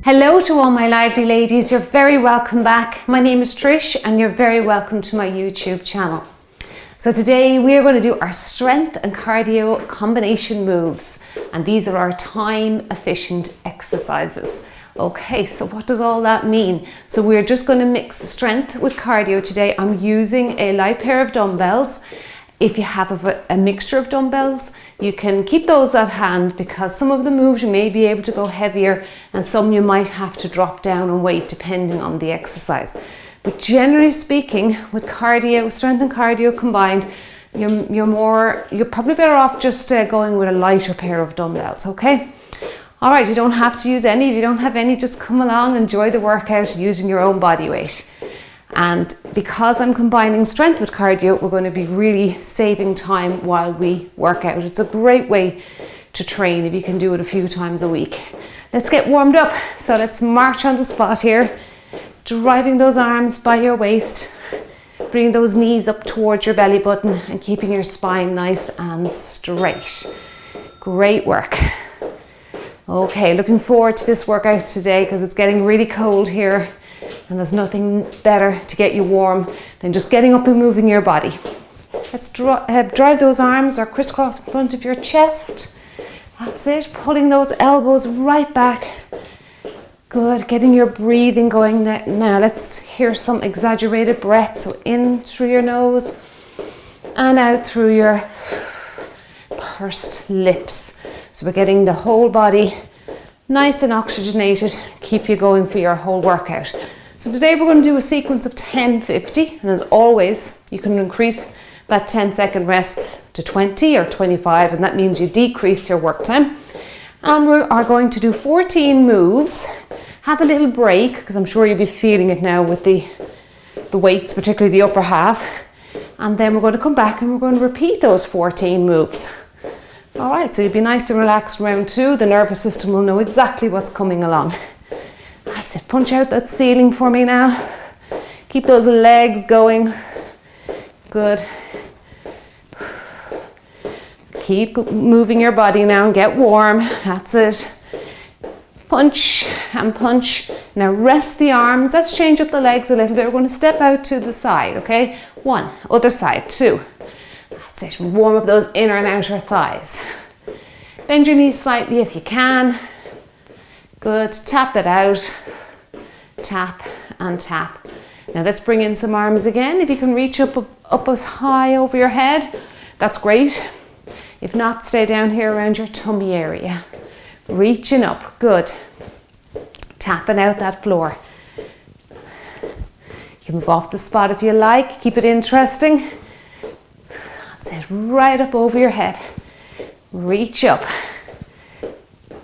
Hello to all my lively ladies, you're very welcome back. My name is Trish and you're very welcome to my YouTube channel. So today we are going to do our strength and cardio combination moves, and these are our time efficient exercises. Okay, so what does all that mean? So we're just going to mix strength with cardio today. I'm using a light pair of dumbbells. If you have a mixture of dumbbells, you can keep those at hand, because some of the moves you may be able to go heavier and some you might have to drop down in weight depending on the exercise. But generally speaking, with cardio, strength and cardio combined, you're probably better off just going with a lighter pair of dumbbells, okay? All right, you don't have to use any. If you don't have any, just come along, enjoy the workout using your own body weight. And because I'm combining strength with cardio, we're going to be really saving time while we work out. It's a great way to train if you can do it a few times a week. Let's get warmed up. So let's march on the spot here, driving those arms by your waist, bringing those knees up towards your belly button and keeping your spine nice and straight. Great work. Okay, looking forward to this workout today because it's getting really cold here. And there's nothing better to get you warm than just getting up and moving your body. Let's drive those arms or crisscross in front of your chest. That's it, pulling those elbows right back. Good, getting your breathing going now. Let's hear some exaggerated breaths. So in through your nose and out through your pursed lips. So we're getting the whole body nice and oxygenated, keep you going for your whole workout. So today we're going to do a sequence of 10-50, and as always, you can increase that 10-second rests to 20 or 25, and that means you decrease your work time. And we are going to do 14 moves. Have a little break, because I'm sure you'll be feeling it now with the weights, particularly the upper half. And then we're going to come back and we're going to repeat those 14 moves. All right, so you'll be nice and relaxed round two. The nervous system will know exactly what's coming along. That's it, punch out that ceiling for me now. Keep those legs going. Good. Keep moving your body now and get warm. That's it. Punch and punch. Now rest the arms. Let's change up the legs a little bit. We're going to step out to the side, okay? One, other side, two. That's it, warm up those inner and outer thighs. Bend your knees slightly if you can. Good, tap it out. Tap and tap. Now let's bring in some arms again. If you can reach up as high over your head, that's great. If not, stay down here around your tummy area. Reaching up, good. Tapping out that floor. You can move off the spot if you like, keep it interesting. That's it, right up over your head. Reach up.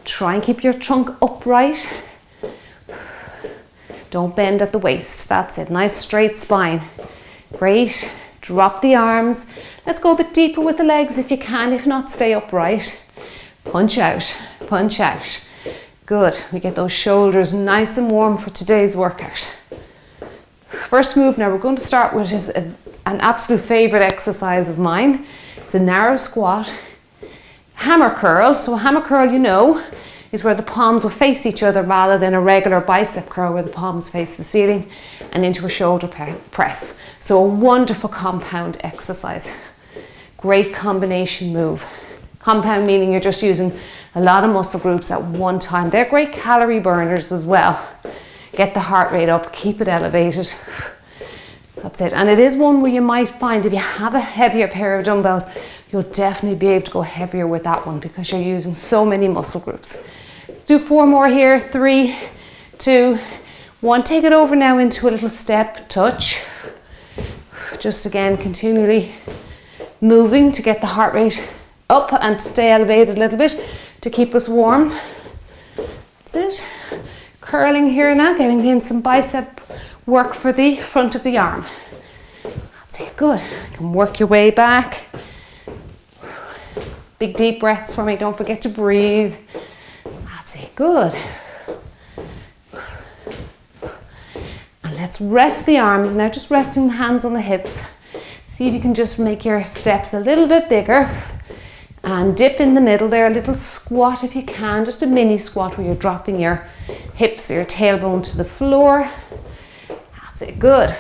Try and keep your trunk upright. Don't bend at the waist. That's it, nice straight spine. Great, drop the arms. Let's go a bit deeper with the legs if you can. If not, stay upright. Punch out, punch out. Good, we get those shoulders nice and warm for today's workout. First move now we're going to start with is an absolute favorite exercise of mine. It's a narrow squat. Hammer curl. So a hammer curl, you know, is where the palms will face each other rather than a regular bicep curl where the palms face the ceiling and into a shoulder press. So a wonderful compound exercise. Great combination move. Compound meaning you're just using a lot of muscle groups at one time. They're great calorie burners as well. Get the heart rate up, keep it elevated. That's it. And it is one where you might find if you have a heavier pair of dumbbells, you'll definitely be able to go heavier with that one because you're using so many muscle groups. Let's do 4 more here. 3, 2, 1. Take it over now into a little step touch. Just again, continually moving to get the heart rate up and to stay elevated a little bit to keep us warm. That's it. Curling here now, getting in some bicep work for the front of the arm. That's it, good. You can work your way back. Big deep breaths for me, don't forget to breathe. That's it, good. And let's rest the arms now, just resting the hands on the hips. See if you can just make your steps a little bit bigger And dip in the middle there, a little squat if you can, just a mini squat where you're dropping your hips or your tailbone to the floor. That's it, good.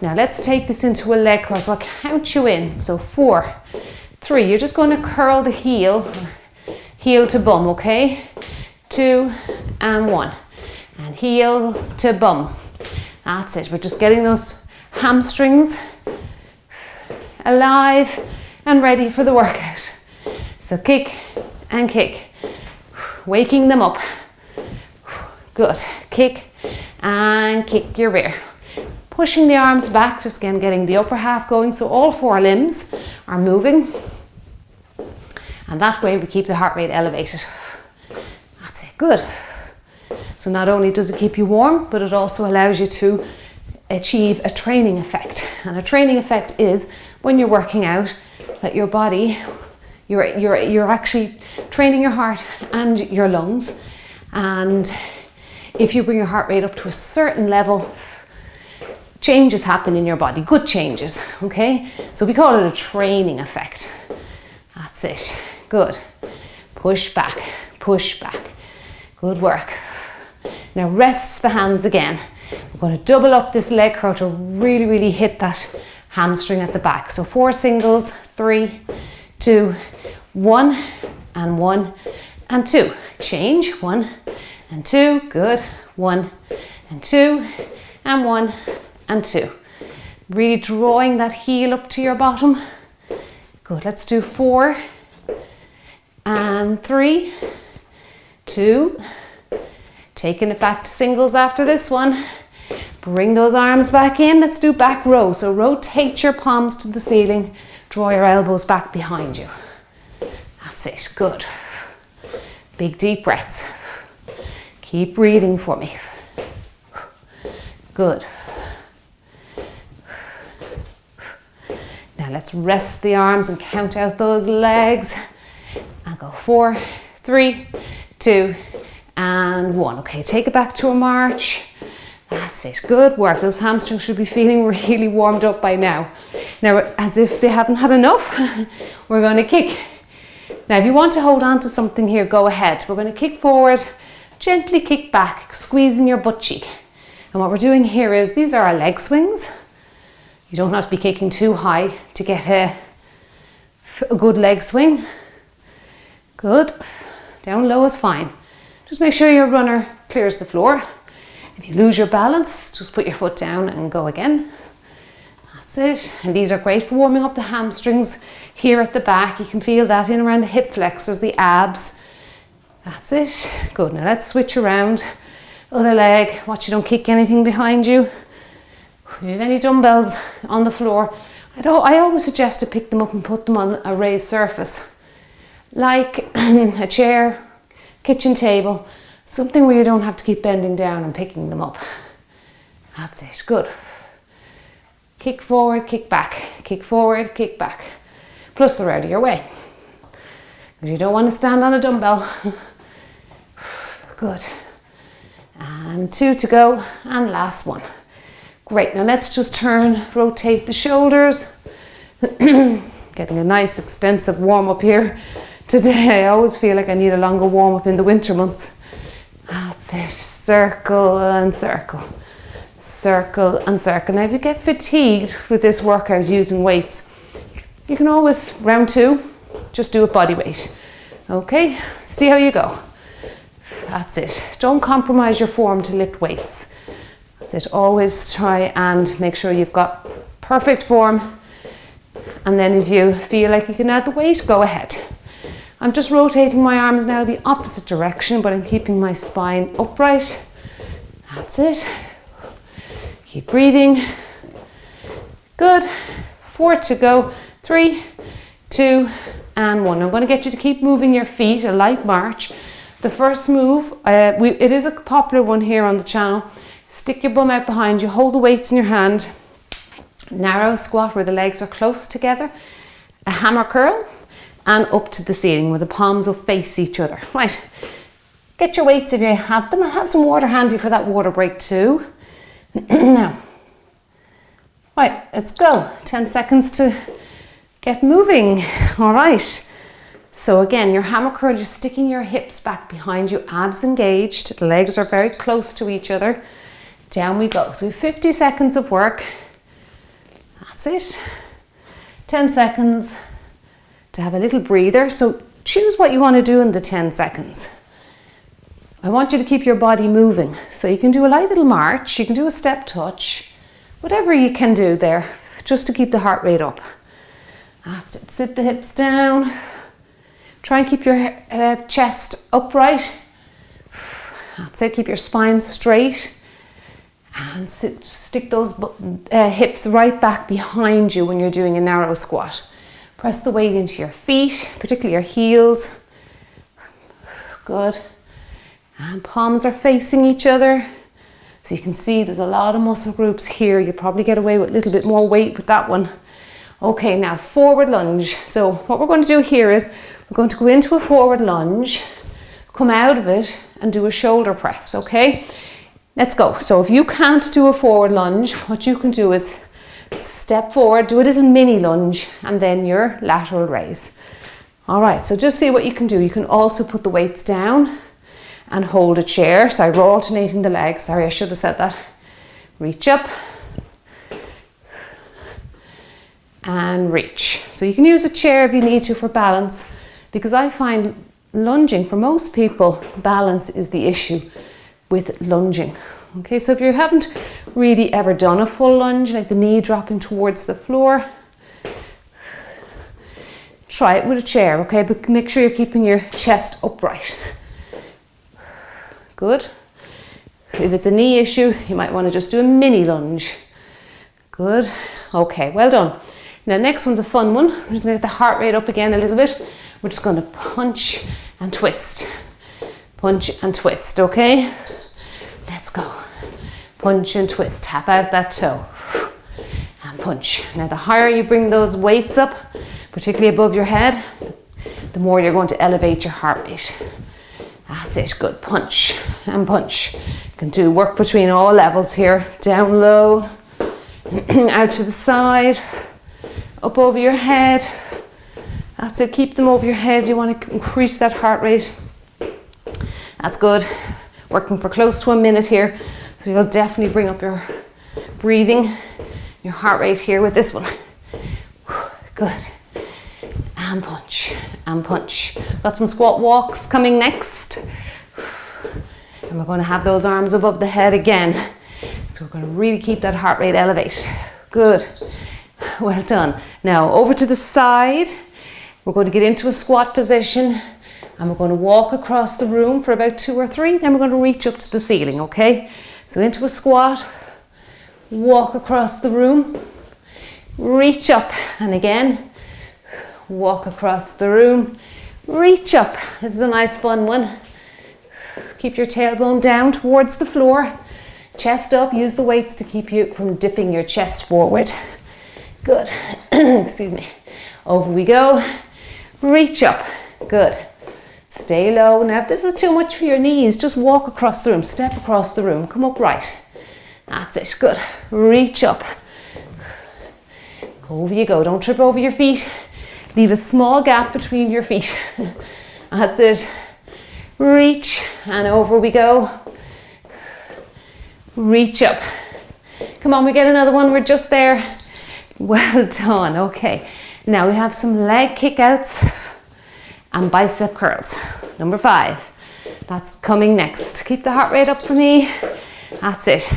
Now let's take this into a leg curl. So I'll count you in. So 4, 3, you're just going to curl the heel to bum, okay? 2 and 1. And heel to bum. That's it. We're just getting those hamstrings alive and ready for the workout. So kick and kick. Waking them up. Good. Kick and kick your rear. Pushing the arms back, just again getting the upper half going so all 4 limbs are moving. And that way we keep the heart rate elevated. That's it. Good. So not only does it keep you warm, but it also allows you to achieve a training effect. And a training effect is when you're working out that your body, you're actually training your heart and your lungs. And if you bring your heart rate up to a certain level, changes happen in your body, good changes, okay? So we call it a training effect. That's it. Good. Push back, push back. Good work. Now rest the hands again. We're going to double up this leg curl to really, really hit that hamstring at the back. So 4 singles, 3, 2, 1, and 1, and 2. Change, 1 and 2, good. 1 and 2, and 1 and 2. Really drawing that heel up to your bottom. Good, let's do 4 and 3, 2, taking it back to singles after this one. Bring those arms back in. Let's do back row. So rotate your palms to the ceiling. Draw your elbows back behind you. That's it. Good. Big deep breaths. Keep breathing for me. Good. Now let's rest the arms and count out those legs. And go 4, 3, 2, and 1. Okay, take it back to a march. That's it. Good work. Those hamstrings should be feeling really warmed up by now. Now, as if they haven't had enough, we're going to kick. Now, if you want to hold on to something here, go ahead. We're going to kick forward, gently kick back, squeezing your butt cheek. And what we're doing here is, these are our leg swings. You don't have to be kicking too high to get a good leg swing. Good. Down low is fine. Just make sure your runner clears the floor. If you lose your balance, just put your foot down and go again. That's it. And these are great for warming up the hamstrings here at the back. You can feel that in around the hip flexors, the abs. That's it. Good. Now let's switch around. Other leg. Watch you don't kick anything behind you. If you have any dumbbells on the floor, I always suggest to pick them up and put them on a raised surface. Like a chair, kitchen table, something where you don't have to keep bending down and picking them up. That's it. Good. Kick forward, kick back. Kick forward, kick back. Plus they're out of your way. Because you don't want to stand on a dumbbell. Good. And 2 to go. And last one. Great. Now let's just turn, rotate the shoulders. Getting a nice extensive warm up here. Today I always feel like I need a longer warm up in the winter months. That's it. Circle and circle. Circle and circle. Now if you get fatigued with this workout using weights, you can always, round 2, just do it body weight. Okay, see how you go. That's it. Don't compromise your form to lift weights. That's it. Always try and make sure you've got perfect form. And then if you feel like you can add the weight, go ahead. I'm just rotating my arms now the opposite direction, but I'm keeping my spine upright. That's it. Keep breathing. Good. 4 to go. 3, 2, and 1. I'm going to get you to keep moving your feet, a light march. The first move, it is a popular one here on the channel. Stick your bum out behind you, hold the weights in your hand. Narrow squat where the legs are close together. A hammer curl. And up to the ceiling where the palms will face each other. Right, get your weights if you have them. Have some water handy for that water break too. Now, right, let's go. 10 seconds to get moving. All right, So again, your hammer curl, you're sticking your hips back behind you, abs engaged, the legs are very close to each other. Down we go. So we have 50 seconds of work. That's it. 10 seconds to have a little breather. So choose what you want to do in the 10 seconds. I want you to keep your body moving. So you can do a light little march, you can do a step touch, whatever you can do there, just to keep the heart rate up. That's it. Sit the hips down. Try and keep your chest upright. That's it. Keep your spine straight. And stick those hips right back behind you when you're doing a narrow squat. Press the weight into your feet, particularly your heels. Good. And palms are facing each other. So you can see there's a lot of muscle groups here. You probably get away with a little bit more weight with that one. Okay, now forward lunge. So what we're going to do here is we're going to go into a forward lunge, come out of it and do a shoulder press, okay? Let's go. So if you can't do a forward lunge, what you can do is step forward, do a little mini lunge, and then your lateral raise. All right, so just see what you can do. You can also put the weights down and hold a chair. Sorry, we're alternating the legs. Sorry, I should have said that. Reach up and reach. So you can use a chair if you need to for balance, because I find lunging, for most people, balance is the issue with lunging. Okay, so if you haven't really ever done a full lunge, like the knee dropping towards the floor, try it with a chair, okay? But make sure you're keeping your chest upright. Good. If it's a knee issue, you might want to just do a mini lunge. Good. Okay, well done. Now next one's a fun one. We're just going to get the heart rate up again a little bit. We're just going to punch and twist. Punch and twist, okay? Let's go. Punch and twist. Tap out that toe. And punch. Now the higher you bring those weights up, particularly above your head, the more you're going to elevate your heart rate. That's it. Good. Punch and punch. You can do work between all levels here. Down low, out to the side, up over your head. That's it. Keep them over your head. You want to increase that heart rate. That's good. Working for close to a minute here. So you'll definitely bring up your breathing, your heart rate here with this one. Good. And punch, and punch. Got some squat walks coming next. And we're going to have those arms above the head again. So we're going to really keep that heart rate elevate. Good. Well done. Now over to the side. We're going to get into a squat position and we're going to walk across the room for about 2 or 3. Then we're going to reach up to the ceiling, okay? So into a squat, walk across the room, reach up, and again, walk across the room, reach up. This is a nice fun one. Keep your tailbone down towards the floor, chest up, use the weights to keep you from dipping your chest forward. Good. Excuse me. Over we go. Reach up. Good. Stay low. Now if this is too much for your knees, just walk across the room, step across the room, come upright. That's it. Good. Reach up. Over you go. Don't trip over your feet. Leave a small gap between your feet. That's it. Reach and over we go. Reach up. Come on, we get another one. We're just there. Well done. Okay. Now we have some leg kickouts and bicep curls. Number 5. That's coming next. Keep the heart rate up for me. That's it.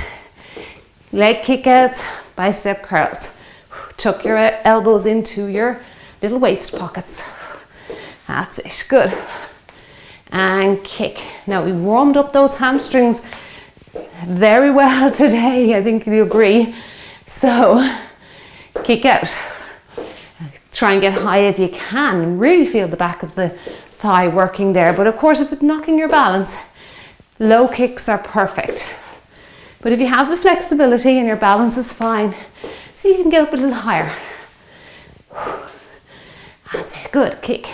Leg kickouts, bicep curls. Tuck your elbows into your little waist pockets. That's it. Good. And kick. Now we warmed up those hamstrings very well today. I think you agree. So kick out. Try and get high if you can. Really feel the back of the thigh working there. But of course, if it's knocking your balance, low kicks are perfect. But if you have the flexibility and your balance is fine, see if you can get up a little higher. That's it. Good. Kick.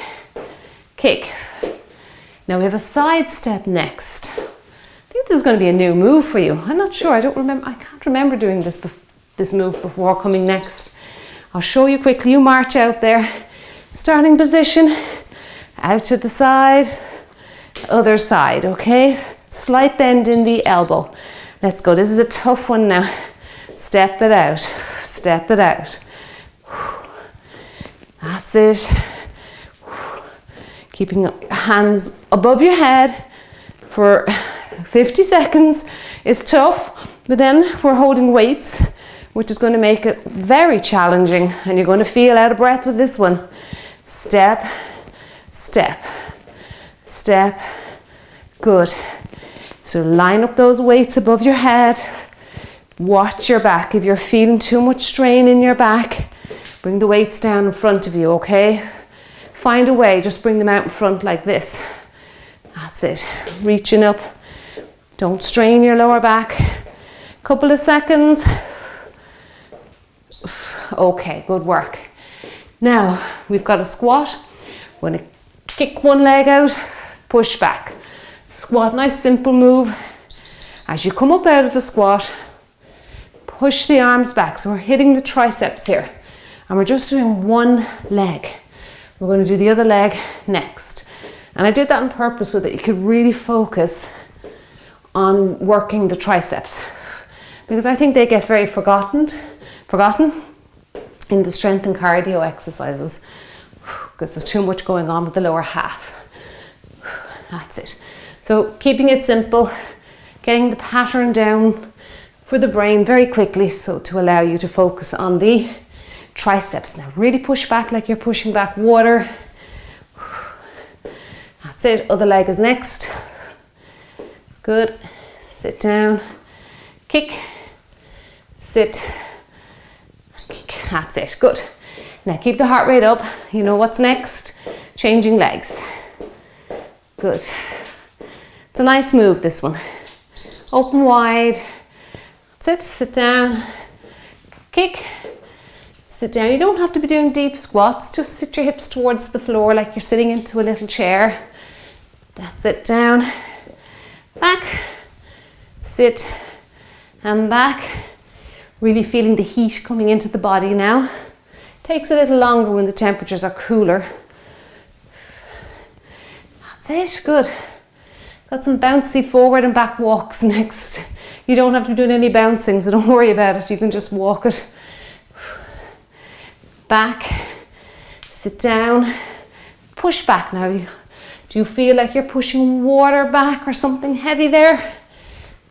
Kick. Now we have a side step next. I think this is going to be a new move for you. I'm not sure. I can't remember doing this move before coming next. I'll show you quickly. You march out there. Starting position. Out to the side, other side, okay? Slight bend in the elbow. Let's go. This is a tough one now. Step it out, step it out. That's it. Keeping your hands above your head for 50 seconds is tough, but then we're holding weights, which is going to make it very challenging, and you're going to feel out of breath with this one. Step, step, step. Good. So line up those weights above your head. Watch your back. If you're feeling too much strain in your back, bring the weights down in front of you, okay? Find a way, just bring them out in front like this. That's it. Reaching up. Don't strain your lower back. Couple of seconds. Okay, good work. Now, we've got a squat. We're going to kick one leg out, push back. Squat, nice simple move. As you come up out of the squat, push the arms back. So we're hitting the triceps here. And we're just doing one leg. We're going to do the other leg next. And I did that on purpose so that you could really focus on working the triceps. Because I think they get very forgotten in the strength and cardio exercises. Because there's too much going on with the lower half. That's it. So keeping it simple, getting the pattern down for the brain very quickly, so to allow you to focus on the triceps. Now really push back like you're pushing back water. That's it. Other leg is next. Good. Sit down. Kick. Sit. Kick. That's it. Good. Now keep the heart rate up. You know what's next. Changing legs. Good. It's a nice move, this one. Open wide. That's it. Sit down. Kick. Sit down. You don't have to be doing deep squats. Just sit your hips towards the floor like you're sitting into a little chair. That's it. Down. Back. Sit. And back. Really feeling the heat coming into the body now. Takes a little longer when the temperatures are cooler. That's it. Good. Got some bouncy forward and back walks next. You don't have to be doing any bouncing, so don't worry about it. You can just walk it. Back. Sit down. Push back now. Do you feel like you're pushing water back or something heavy there?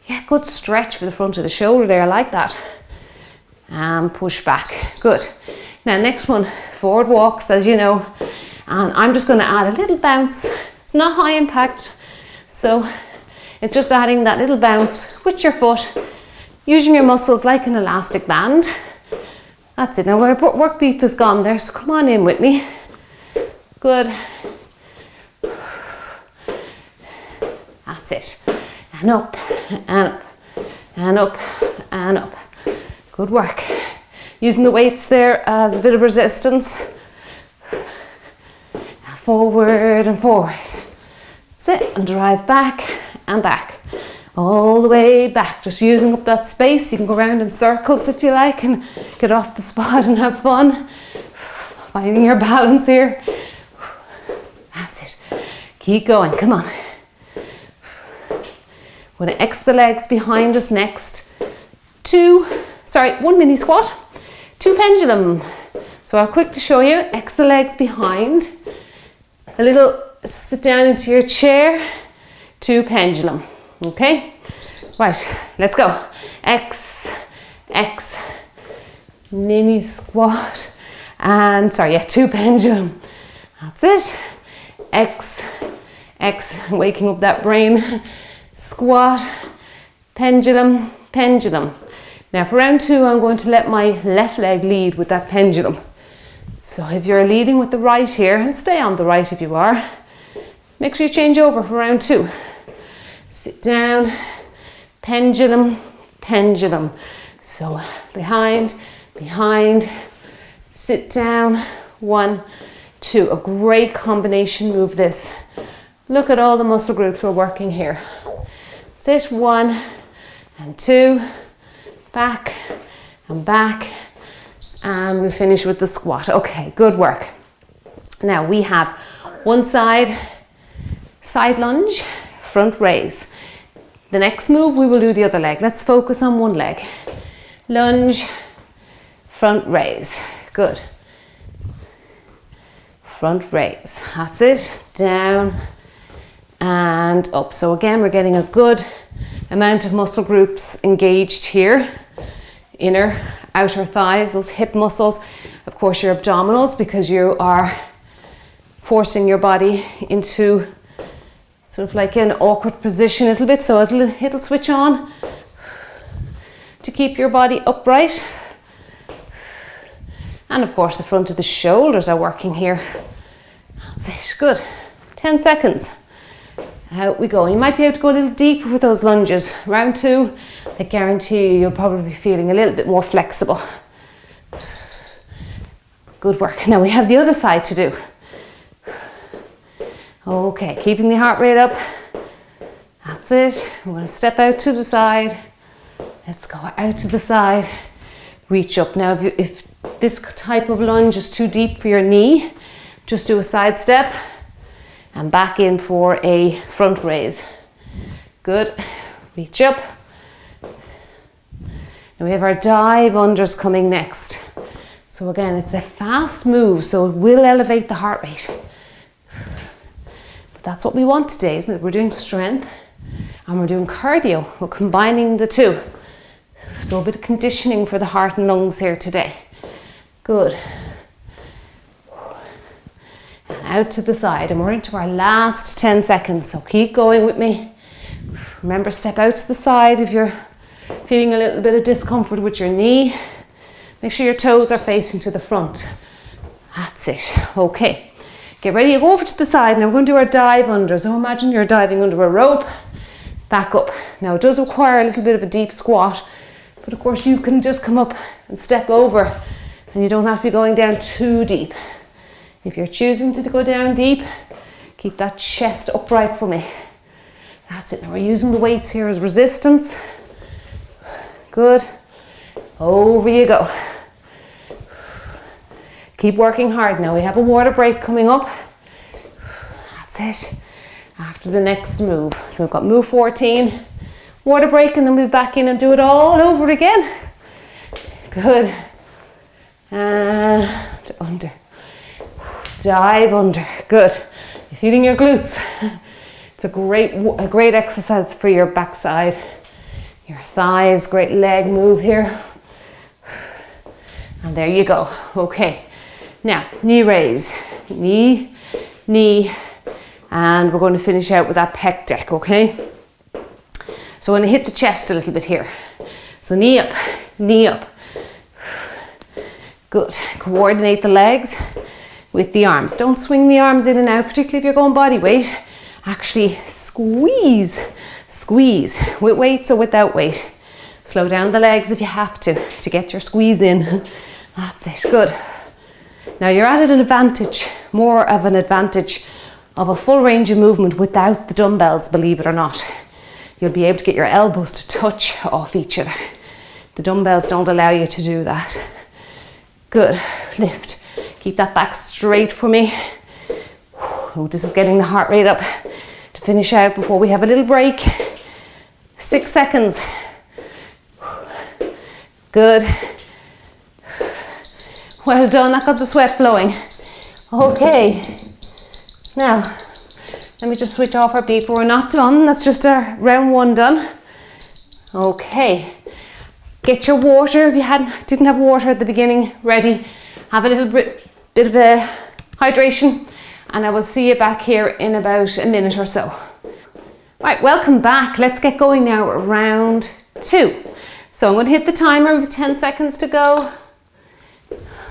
Yeah, good stretch for the front of the shoulder there. I like that. And push back. Good. Now next one, forward walks, as you know. And I'm just going to add a little bounce. It's not high impact. So it's just adding that little bounce with your foot, using your muscles like an elastic band. That's it. Now our work beep is gone there, so come on in with me. Good. That's it. And up, and up, and up, and up. Good work. Using the weights there as a bit of resistance. Forward and forward. That's it. And drive back and back. All the way back. Just using up that space. You can go around in circles if you like and get off the spot and have fun. Finding your balance here. That's it. Keep going. Come on. We're going to X the legs behind us next. One mini squat, 2 pendulum. So I'll quickly show you. X the legs behind. A little sit down into your chair. 2 pendulum. Okay? Right, let's go. X, X, mini squat. And 2 pendulum. That's it. X, X, waking up that brain. Squat, pendulum, pendulum. Now for round 2, I'm going to let my left leg lead with that pendulum. So if you're leading with the right here, and stay on the right if you are, make sure you change over for round 2. Sit down, pendulum, pendulum. So behind, behind, sit down, 1, 2. A great combination move this. Look at all the muscle groups we're working here. That's it. 1 and 2. Back and back, and we finish with the squat. Okay, good work. Now we have One side, side lunge, front raise. The next move, we will do the other leg. Let's focus on one leg. Lunge, front raise. Good. Front raise. That's it. Down and up. So again, we're getting a good amount of muscle groups engaged here. Inner, outer thighs, those hip muscles. Of course, your abdominals, because you are forcing your body into sort of like an awkward position a little bit. So it'll switch on to keep your body upright. And of course, the front of the shoulders are working here. That's it, good. 10 seconds. Out we go. You might be able to go a little deeper with those lunges. Round 2, I guarantee you'll probably be feeling a little bit more flexible. Good work. Now we have the other side to do. Okay, keeping the heart rate up. That's it. I'm going to step out to the side. Let's go out to the side. Reach up. Now if this type of lunge is too deep for your knee, just do a side step and back in for a front raise. Good. Reach up. And we have our dive unders coming next. So again, it's a fast move, so it will elevate the heart rate. But that's what we want today, isn't it? We're doing strength and we're doing cardio. We're combining the two. So a bit of conditioning for the heart and lungs here today. Good. And out to the side, and we're into our last 10 seconds, so keep going with me. Remember, step out to the side if you're feeling a little bit of discomfort with your knee. Make sure your toes are facing to the front. That's it. Okay. Get ready to go over to the side. Now we're going to do our dive under. So imagine you're diving under a rope. Back up. Now it does require a little bit of a deep squat, but of course you can just come up and step over, and you don't have to be going down too deep. If you're choosing to go down deep, keep that chest upright for me. That's it. Now we're using the weights here as resistance. Good. Over you go. Keep working hard. Now we have a water break coming up. That's it. After the next move. So we've got move 14, water break, and then we'll be back in and do it all over again. Good. And under. Dive under. Good. You're feeling your glutes. It's a great exercise for your backside, your thighs. Great leg move here. And there you go. Okay. Now, knee raise. Knee, knee, and we're going to finish out with that pec deck, okay? So we're going to hit the chest a little bit here. So knee up, knee up. Good. Coordinate the legs with the arms. Don't swing the arms in and out, particularly if you're going body weight. Actually squeeze, squeeze, with weights or without weight. Slow down the legs if you have to get your squeeze in. That's it, good. Now you're at an advantage, more of an advantage of a full range of movement without the dumbbells, believe it or not. You'll be able to get your elbows to touch off each other. The dumbbells don't allow you to do that. Good, lift. Keep that back straight for me. Oh, this is getting the heart rate up to finish out before we have a little break. 6 seconds. Good. Well done, that got the sweat flowing. Okay, now let me just switch off our beeper. We're not done, that's just our round 1 done. Okay, get your water if you didn't have water at the beginning ready. Have a little bit of a hydration, and I will see you back here in about a minute or so. Right, welcome back. Let's get going now at round 2. So I'm going to hit the timer with 10 seconds to go.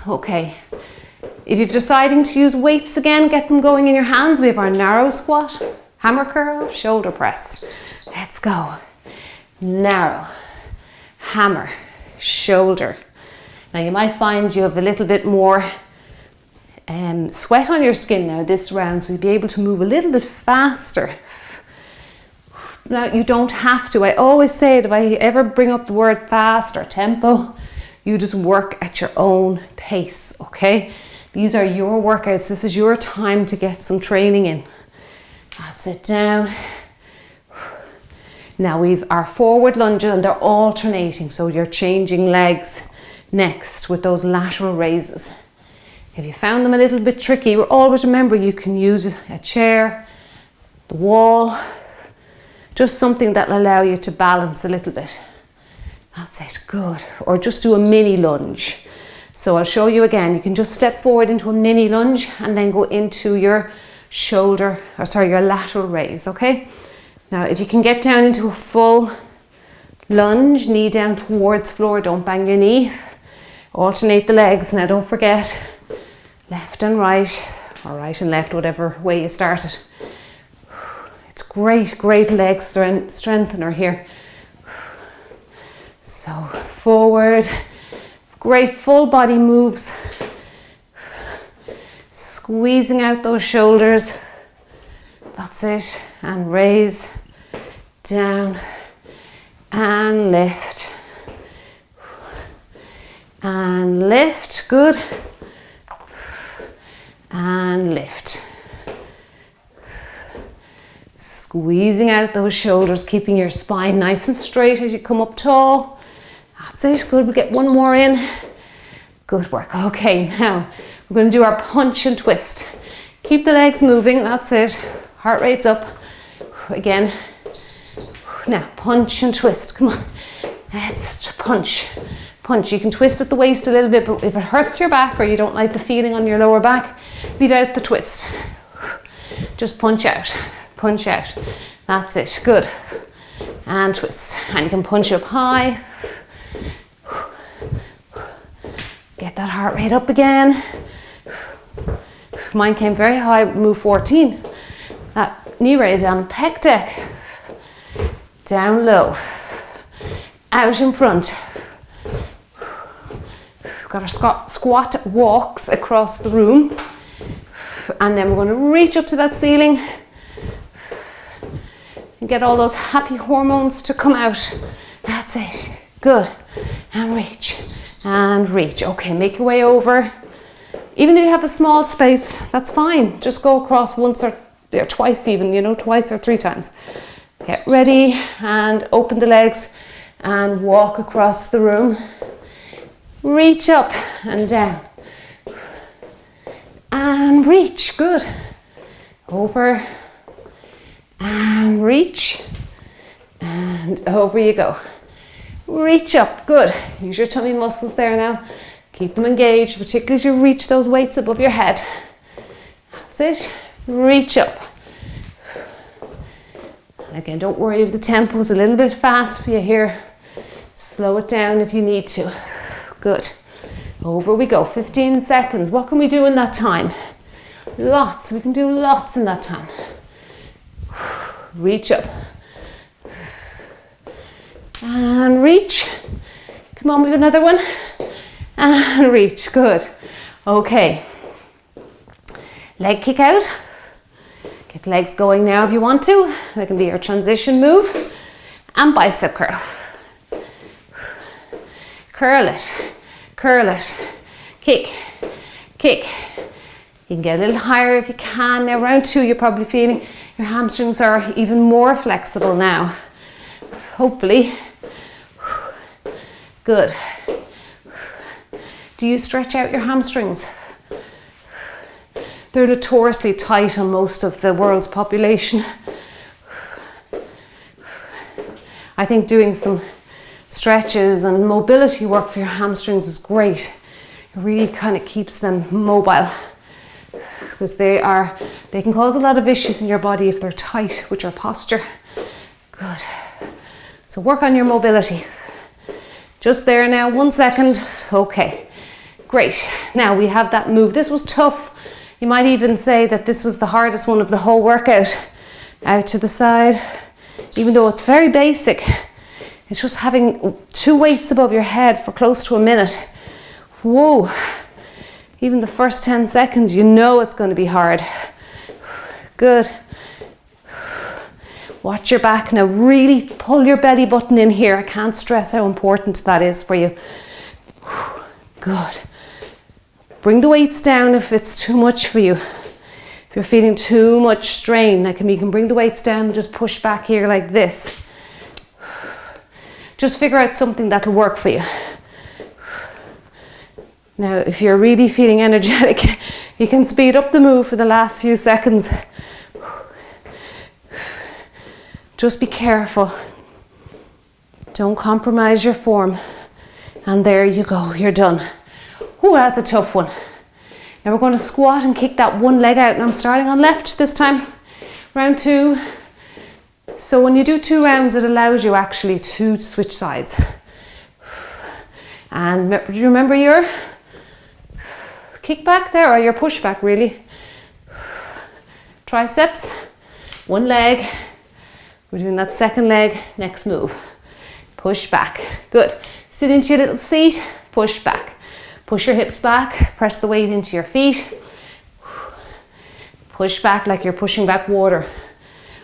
Okay, if you're deciding to use weights again, get them going in your hands. We have our narrow squat, hammer curl, shoulder press. Let's go. Narrow, hammer, shoulder. Now you might find you have a little bit more sweat on your skin now this round, so you'll be able to move a little bit faster. Now you don't have to. I always say it, if I ever bring up the word fast or tempo, you just work at your own pace, okay? These are your workouts. This is your time to get some training in. That's it, down. Now we've our forward lunges and they're alternating. So you're changing legs next with those lateral raises. If you found them a little bit tricky, always remember you can use a chair, the wall, just something that'll allow you to balance a little bit. That's it, good. Or just do a mini lunge. So I'll show you again. You can just step forward into a mini lunge and then go into your your lateral raise, okay? Now, if you can get down into a full lunge, knee down towards floor, don't bang your knee. Alternate the legs. Now, don't forget, left and right, or right and left, whatever way you started. It's great leg strengthener here. So, forward. Great full body moves. Squeezing out those shoulders. That's it. And raise, down, and lift. And lift, good. And lift. Squeezing out those shoulders, keeping your spine nice and straight as you come up tall. That's it, good. We'll get one more in. Good work. Okay, now we're going to do our punch and twist. Keep the legs moving, that's it. Heart rate's up. Again. Now, punch and twist. Come on. Let's punch. Punch. You can twist at the waist a little bit, but if it hurts your back or you don't like the feeling on your lower back, leave out the twist. Just punch out. Punch out. That's it. Good. And twist. And you can punch up high. Get that heart rate up again. Mine came very high, move 14. That knee raise on pec deck. Down low. Out in front. Got our squat walks across the room. And then we're going to reach up to that ceiling and get all those happy hormones to come out. That's it. Good. And reach. And reach. Okay, make your way over. Even if you have a small space, that's fine. Just go across once or twice even, twice or 3 times. Get ready and open the legs and walk across the room. Reach up and down. And reach. Good. Over. And reach. And over you go. Reach up. Good. Use your tummy muscles there now. Keep them engaged, particularly as you reach those weights above your head. That's it. Reach up. Again, don't worry if the tempo is a little bit fast for you here. Slow it down if you need to. Good. Over we go. 15 seconds. What can we do in that time? Lots. We can do lots in that time. Reach up. And reach. Come on, we have another one. And reach. Good. Okay. Leg kick out. Get legs going now if you want to. That can be your transition move. And bicep curl. Curl it. Curl it. Kick. Kick. You can get a little higher if you can. Now round 2, you're probably feeling your hamstrings are even more flexible now. Hopefully. Good. Do you stretch out your hamstrings? They're notoriously tight on most of the world's population. I think doing some stretches and mobility work for your hamstrings is great. It really kind of keeps them mobile because they can cause a lot of issues in your body if they're tight with your posture. Good. So work on your mobility. Just there now, 1 second. Okay, great. Now we have that move. This was tough. You might even say that this was the hardest one of the whole workout. Out to the side. Even though it's very basic, it's just having 2 weights above your head for close to a minute. Whoa. Even the first 10 seconds, you know it's going to be hard. Good. Watch your back now. Really pull your belly button in here. I can't stress how important that is for you. Good. Bring the weights down if it's too much for you. If you're feeling too much strain, you can bring the weights down and just push back here like this. Just figure out something that'll work for you. Now, if you're really feeling energetic, you can speed up the move for the last few seconds. Just be careful. Don't compromise your form. And there you go, you're done. Oh, that's a tough one. Now we're going to squat and kick that one leg out. And I'm starting on left this time. Round 2. So when you do 2 rounds, it allows you actually to switch sides. And do you remember your kick back there, or your push back really? Triceps, one leg. We're doing that second leg, next move. Push back, good. Sit into your little seat, push back. Push your hips back, press the weight into your feet. Push back like you're pushing back water.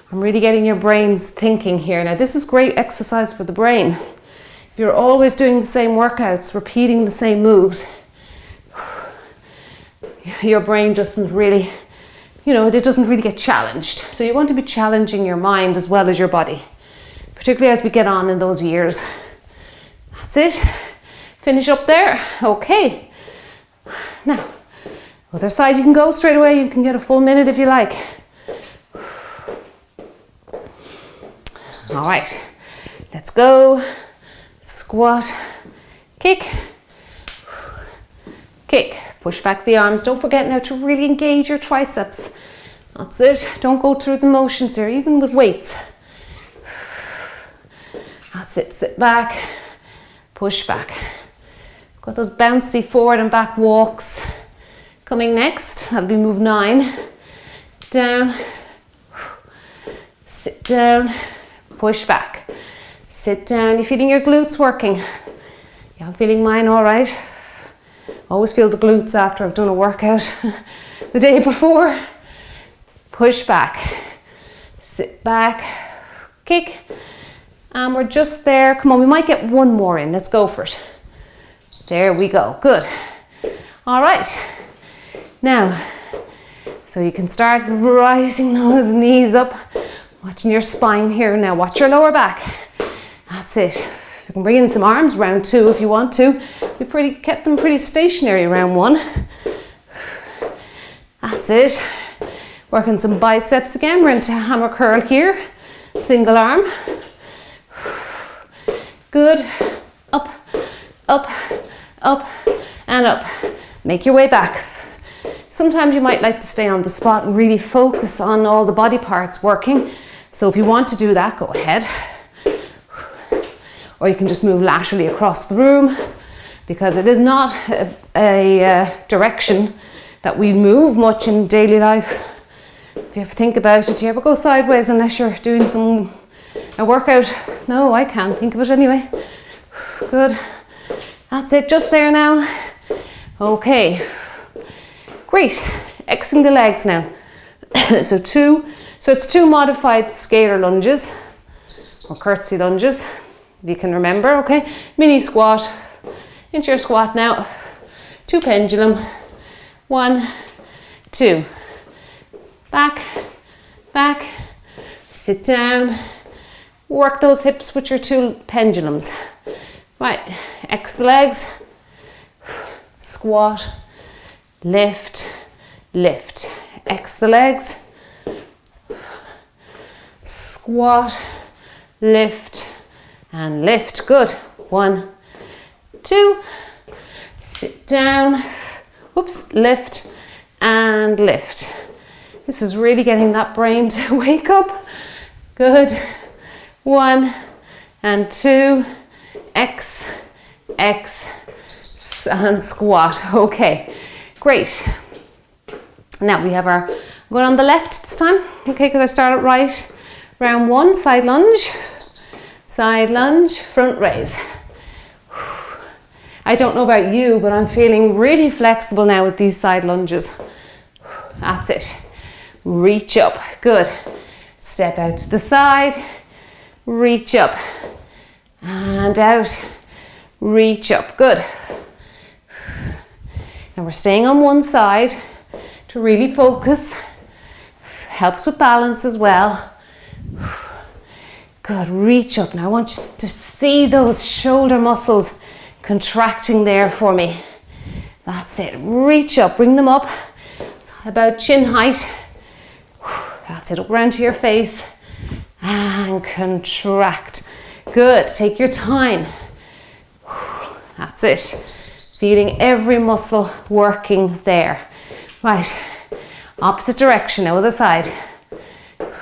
I'm really getting your brains thinking here. Now this is great exercise for the brain. If you're always doing the same workouts, repeating the same moves, your brain doesn't really, it doesn't really get challenged. So you want to be challenging your mind as well as your body, particularly as we get on in those years. That's it. Finish up there. Okay. Now, other side you can go straight away. You can get a full minute if you like. All right. Let's go. Squat. Kick. Kick. Push back the arms. Don't forget now to really engage your triceps. That's it. Don't go through the motions here, even with weights. That's it. Sit back. Push back. Got those bouncy forward and back walks coming next. That'll be move 9. Down. Sit down. Push back. Sit down. You feeling your glutes working? Yeah, I'm feeling mine all right. Always feel the glutes after I've done a workout the day before. Push back. Sit back. Kick. And we're just there. Come on, we might get one more in. Let's go for it. There we go. Good. All right. Now, so you can start rising those knees up. Watching your spine here. Now watch your lower back. That's it. You can bring in some arms, round 2 if you want to. We kept them pretty stationary round 1. That's it. Working some biceps again. We're into hammer curl here. Single arm. Good. Up, up, up, and up. Make your way back. Sometimes you might like to stay on the spot and really focus on all the body parts working. So if you want to do that, go ahead. Or you can just move laterally across the room, because it is not a direction that we move much in daily life. If you have to think about it, do you ever go sideways unless you're doing a workout? No, I can't think of it anyway. Good. That's it, just there now. Okay. Great. Xing the legs now. So it's 2 modified scalar lunges or curtsy lunges, if you can remember. Okay. Mini squat. Into your squat now. 2 pendulum. 1, 2. Back, back. Sit down. Work those hips with your 2 pendulums. Right. X the legs. Squat. Lift, lift. X the legs. Squat, lift, and lift. Good. 1, 2. Sit down. Oops. Lift and lift. This is really getting that brain to wake up. Good. 1 and 2. X, X, and squat. Okay. Great. Now we have I'm going on the left this time, okay, because I started right. Round 1, side lunge, front raise. I don't know about you, but I'm feeling really flexible now with these side lunges. That's it. Reach up. Good. Step out to the side, reach up, and out, reach up. Good. Now we're staying on one side to really focus. Helps with balance as well. Good, reach up. Now I want you to see those shoulder muscles contracting there for me. That's it, reach up, bring them up. About chin height. That's it, up around to your face. And contract. Good, take your time. That's it. Feeling every muscle working there. Right, opposite direction, now other side.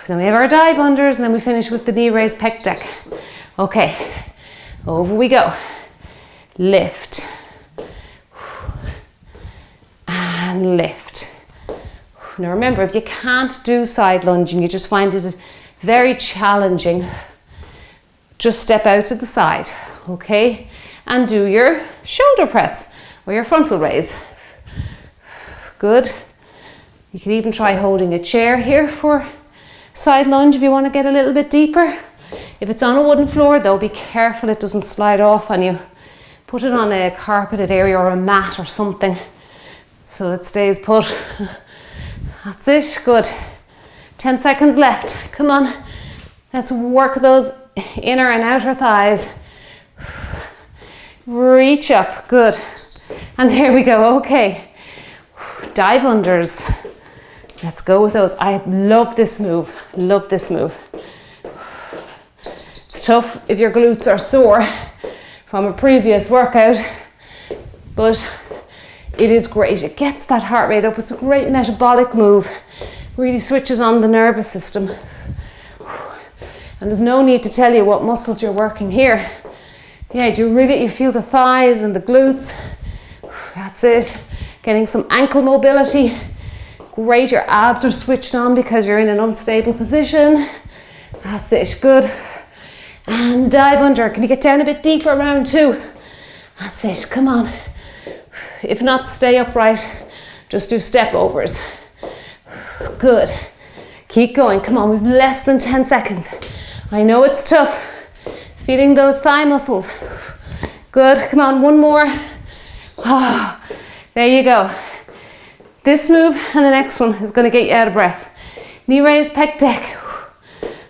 Then we have our dive unders and then we finish with the knee raise pec deck. Okay, over we go. Lift. And lift. Now remember, if you can't do side lunging, you just find it very challenging, just step out to the side, okay? And do your shoulder press or your frontal raise. Good. You can even try holding a chair here for side lunge if you want to get a little bit deeper. If it's on a wooden floor though, be careful it doesn't slide off on you. Put it on a carpeted area or a mat or something so it stays put. That's it, good. 10 seconds left, come on. Let's work those inner and outer thighs. Reach up, good. And there we go, okay. Dive unders. Let's go with those. I love this move, love this move. It's tough if your glutes are sore from a previous workout, but it is great. It gets that heart rate up. It's a great metabolic move. Really switches on the nervous system. And there's no need to tell you what muscles you're working here. Yeah, you feel the thighs and the glutes. That's it. Getting some ankle mobility. Great, your abs are switched on because you're in an unstable position. That's it, good. And dive under. Can you get down a bit deeper, round two? That's it, come on. If not, stay upright. Just do step overs. Good. Keep going, come on, we've less than 10 seconds. I know it's tough. Feeling those thigh muscles. Good, come on, one more. Oh, there you go. This move and the next one is going to get you out of breath. Knee raise, pec deck.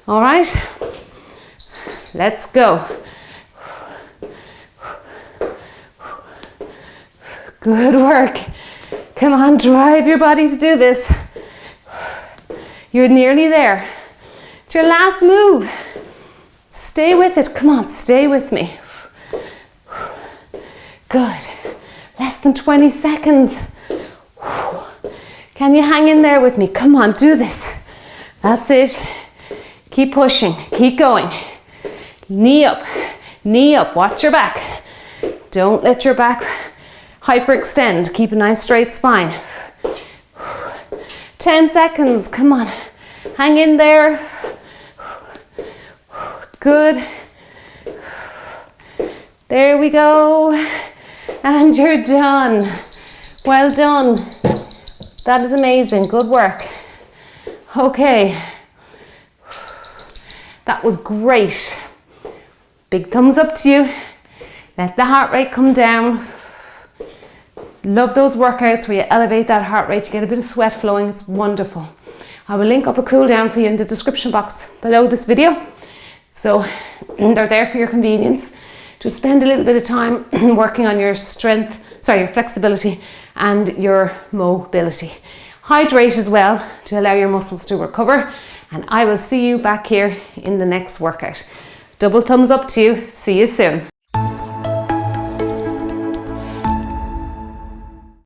All right, let's go. Good work. Come on, drive your body to do this. You're nearly there. It's your last move. Stay with it. Come on, stay with me. Good. Less than 20 seconds. Can you hang in there with me? Come on, do this. That's it. Keep pushing, keep going. Knee up, watch your back. Don't let your back hyperextend. Keep a nice straight spine. 10 seconds, come on. Hang in there. Good. There we go. And you're done. Well done. That is amazing, good work. Okay. That was great. Big thumbs up to you. Let the heart rate come down. Love those workouts where you elevate that heart rate, you get a bit of sweat flowing, it's wonderful. I will link up a cool down for you in the description box below this video. So they're there for your convenience. Just spend a little bit of time working on your your flexibility and your mobility. Hydrate as well to allow your muscles to recover. And I will see you back here in the next workout. Double thumbs up to you. See you soon.